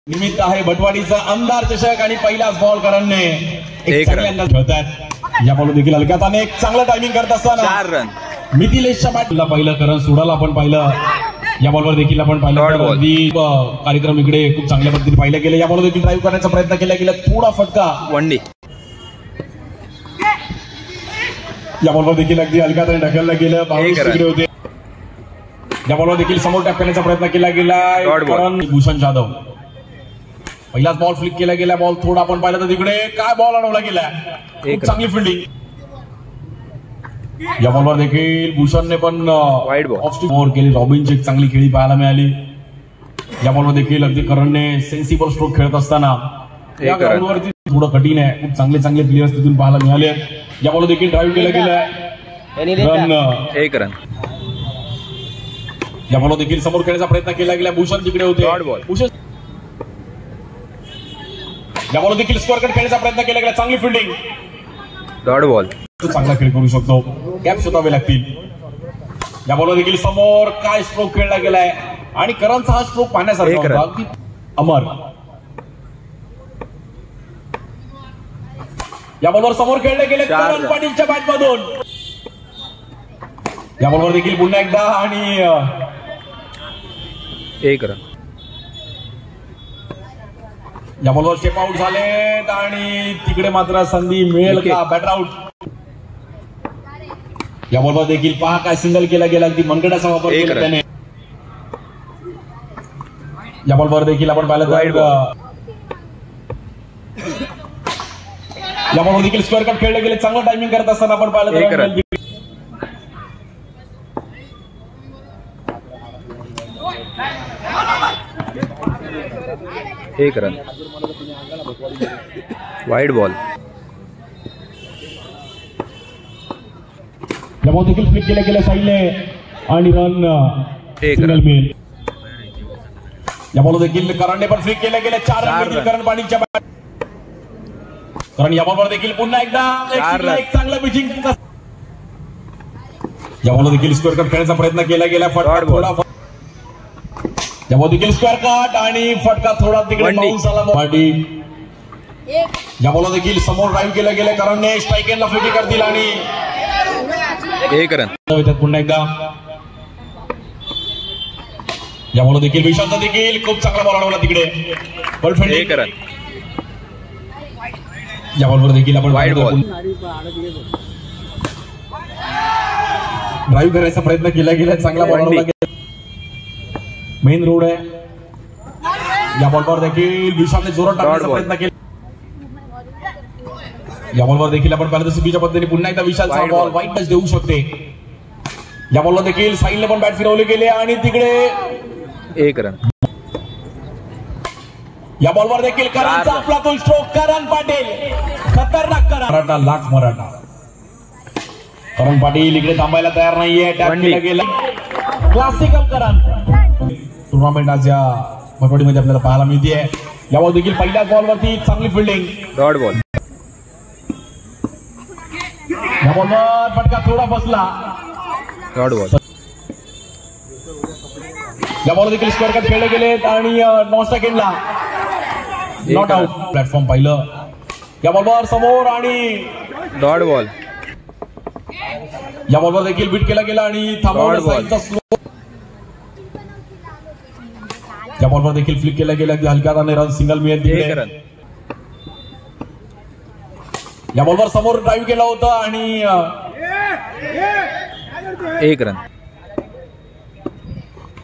निमित्त आहे भटवाडीचा आमदार चषक आणि पहिलाच बॉल करणने एक चांगल्यांदा खेळतात। या बॉल देखील हलक्यात आणि एक चांगला टायमिंग करत असताना 4 रन मिथिलेशच्या बॅटला पहिलं करण सोडायला आपण पाहिलं। या बॉलवर देखील आपण पाहिलं कार्यक्रम इकडे खूप चांगल्या पद्धतीने पाहिलं गेलं। या बॉलवर देखील ड्राईव्ह करण्याचा प्रयत्न केला गेला, थोडा फटका वनडी। या बॉलवर देखील अगदी हलक्यात आणि ढकललं गेलं, तिकडे होते। या बॉलवर देखील समोर टॅप करण्याचा प्रयत्न केला गेला, भूषण जाधव पहिलाच बॉल फ्लिक केला गेला। बॉल थोडा आपण पाहिलं तर तिकडे काय बॉल अडवला गेला, एक चांगली फिल्डिंग। या बॉलवर देखील भूषणने पण ऑफ स्टिक केली, रॉबिनची एक चांगली खेळी पाहायला मिळाली। या बॉलवर देखील अगदी करणने सेन्सिबल स्ट्रोक खेळत असताना या ग्राउंडवरती थोडं कठीण आहे, खूप चांगले प्लेयर्स तिथून पाहायला मिळाले। या बॉल देखील ड्राईव्ह केला गेला, रन 1 रन। या बॉल देखील समोर खेळण्याचा प्रयत्न केला गेला, भूषण तिकडे होते। भूषण या बॉल देखील स्कोअर कट खेळण्याचा प्रयत्न केला गेला, चांगली फिल्डिंग, डॉट बॉल। चांगला खेळ करू शकतो, कॅप शोधावे लागतील। या बॉल देखील समोर काय स्ट्रोक खेळला गेलाय आणि करणचा हा स्ट्रोक पाहण्यासारखा होता, अगदी अमर। या बॉलवर समोर खेळले गेले करण पाटीलच्या बॅटमधून। या बॉलवर देखील पुन्हा एकदा आणि 1 रन। या बॉलवर स्टेप आउट झालेत आणि तिकडे मात्र संधी मिळेल का, बॅटर आउट। या बॉलवर देखील पहा काय सिंगल केला गेला, अगदी मनगटाचा वापर केला त्याने। या बॉलवर देखील आपण पाहिलं तर या बॉलवर देखील स्क्वेअर कट खेळले गेले, चांगलं टायमिंग करत असताना आपण पाहिलं तर 1 रन। Wide ball. या बॉल देखील फ्लिक केल्या गेल्या साईडने आणि रन 1 रन मिळेल। या बॉल देखील करणने पण फ्लिक केल्या गेल्या, 4 रन करण पाटीलच्या बॅट। कारण या बॉलवर देखील पुन्हा एकदा एक चांगलं पिचिंग। या बॉल देखील स्क्वेअर कट खेळण्याचा प्रयत्न केला गेला, फटका थोडा। या बॉल देखील स्क्वेअर कट आणि फटका थोडा तिकडे बाउन्स आला पाटील। या बॉल देखील समोर ड्राईव्ह केला गेला, करणने स्ट्राईक एंडला फ्लिक करतील आणि 1 रन। पुन्हा एकदा या बॉल देखील विशांत देखील खूप चांगला बॉल अडवला तिकडे, 1 रन। या बॉलवर देखील आपण वाईड बॉल। ड्राईव्ह करायचा प्रयत्न केला गेला, चांगला बॉल अडवला गेला, मेन रोड आहे। या बॉलवर देखील विशालने जोरात टाकण्याचा प्रयत्न केला। या बॉलवर देखील आपण पाहिलं चुकीच्या पद्धतीने पुन्हा एकदा विशालचा बॉल वाईट टच देऊ शकते। या बॉलवर देखील साईडने पण बॅट फिरवले गेले आणि तिकडे 1 रन। या बॉलवर देखील करणचा आपला तो स्ट्रोक, करण पाटील खतरनाक करण, मराठा लाख मराठा। करण पाटील इकडे थांबायला तयार नाहीये, टॅप केला गेला, क्लासिकल करण। टुर्नामेंट आज या भटवाडीमध्ये आपल्याला पाहायला मिळते। या बॉल देखील पहिल्या बॉलवरती चांगली फिल्डिंग, डॉट बॉल। या बॉलवर फटका थोडा बसला, डॉट बॉल। या बॉल देखील स्क्वेअर कट खेळले गेले आणि नॉन एंडला नॉट आउट। प्लॅटफॉर्म पाहिलं, या बॉलवर समोर आणि डॉट बॉल। या बॉलवर देखील बीट केला गेला आणि थांबवण्याचा स्लो। या बॉलवर देखील फ्लिक केला गेला, हलक्यात आणि रन सिंगल मिळेल तिकडे। 1 रन। या बॉलवर समोर ड्राईव्ह केला होता आणि 1 रन।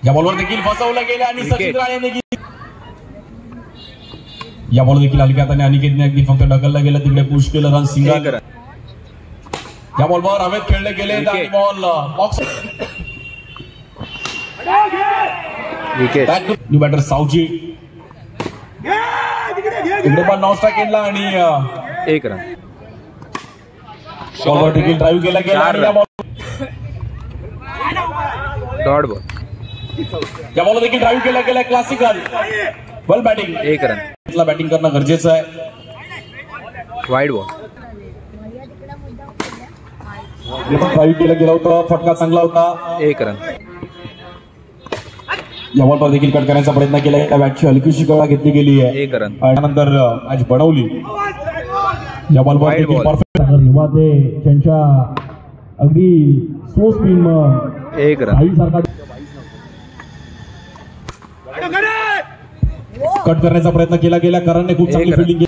या बॉलवर देखील फसवलं गेलं आणि सचिन राणे देखील या बॉल देखील हलक्यात आणि अनिकेतने अगदी फक्त ढकलला गेला, तिकडे पुश केलं, रन सिंगल। या बॉलवर हवेत खेळले गेले आणि बॉल बॉक्स। न्यू बॅटर सावजी इकडे पण नॉन स्ट्राईक केला आणि 1 रन। बॉलवर देखील ड्राईव्ह केला गेला, डॉट बॉल। या बॉल देखील ड्राईव्ह केला गेला, क्लासिकल वेल बॅटिंग, 1 रन। बॅटिंग करणं गरजेचं आहे। Wide ball. ड्राईव्ह केला गेला होता, फटका चांगला होता, 1 रन। या बॉलवर देखील कट करण्याचा प्रयत्न केला. त्या बॅटची हलकीशी गळा घेतली गेली आहे. 1 रन. त्यानंतर मॅच बनवली. या बॉलवर Wide देखील ball. परफेक्ट निर्माते त्यांच्या अगदी स्लो स्पिन 1 रन. सारखा कट करण्याचा प्रयत्न केला गेला. करणने खूप चांगली 1 रन. फिल्डिंग केली.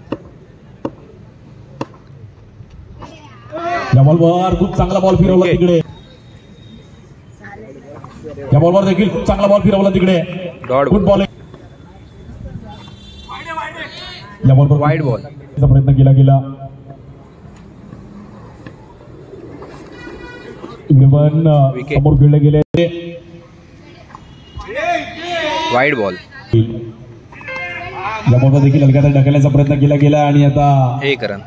या बॉलवर खूप चांगला बॉल फिरवला Wicket. तिकडे. या बॉलवर देखील खूप चांगला बॉल फिरवला तिकडे. Dot good ball. बॉल. या बॉलवर Wide ball. प्रयत्न केला गेला. Eleven Wicket. समोर खेळले गेले. Wide ball. या बॉलवर देखील हलक्यात ढकलण्याचा प्रयत्न केला गेला आणि आता 1 रन.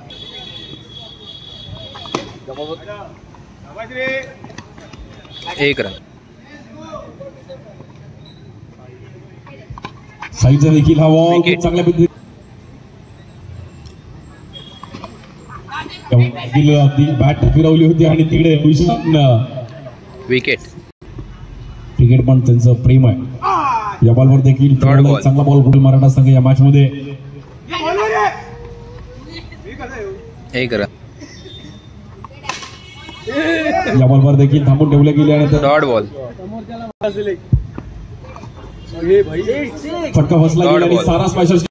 1 रन. साईडचा देखील हा बॉल Wicket. खूप चांगल्या पद्धतीने अगदी बॅट फिरवली होती आणि तिकडे विकेट. क्रिकेट पण त्यांचं प्रेम आहे. या बॉलवर देखील Dot ball. चांगला बॉल पुढे मराठा संघ या मॅच मध्ये 1 रन. या बॉलवर देखील थांबून ठेवले गेले आणि डॉट बॉल. फटका बसला Dot गेला आणि ball. सारा स्मॅशर्स